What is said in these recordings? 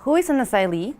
Who is an asylee?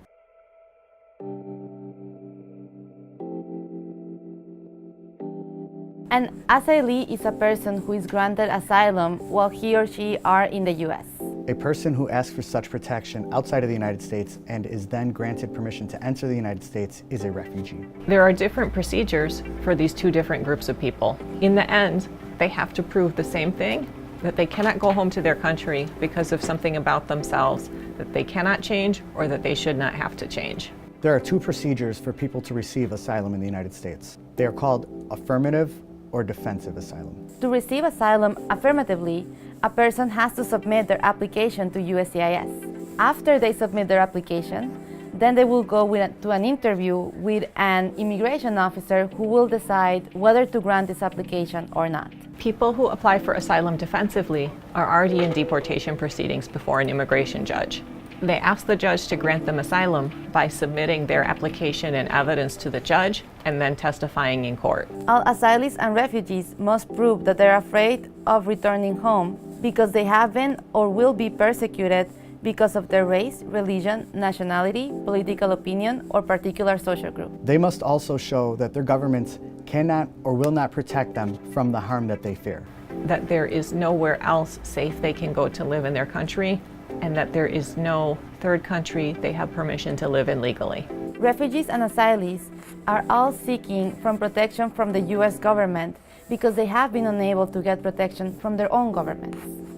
An asylee is a person who is granted asylum while he or she are in the U.S. A person who asks for such protection outside of the United States and is then granted permission to enter the United States is a refugee. There are different procedures for these two different groups of people. In the end, they have to prove the same thing, that they cannot go home to their country because of something about themselves that they cannot change or that they should not have to change. There are two procedures for people to receive asylum in the United States. They are called affirmative or defensive asylum. To receive asylum affirmatively, a person has to submit their application to USCIS. After they submit their application, then they will go to an interview with an immigration officer who will decide whether to grant this application or not. People who apply for asylum defensively are already in deportation proceedings before an immigration judge. They ask the judge to grant them asylum by submitting their application and evidence to the judge and then testifying in court. All asylees and refugees must prove that they're afraid of returning home because they have been or will be persecuted because of their race, religion, nationality, political opinion, or particular social group. They must also show that their governments cannot or will not protect them from the harm that they fear. That there is nowhere else safe they can go to live in their country, and that there is no third country they have permission to live in legally. Refugees and asylees are all seeking protection from the U.S. government because they have been unable to get protection from their own governments.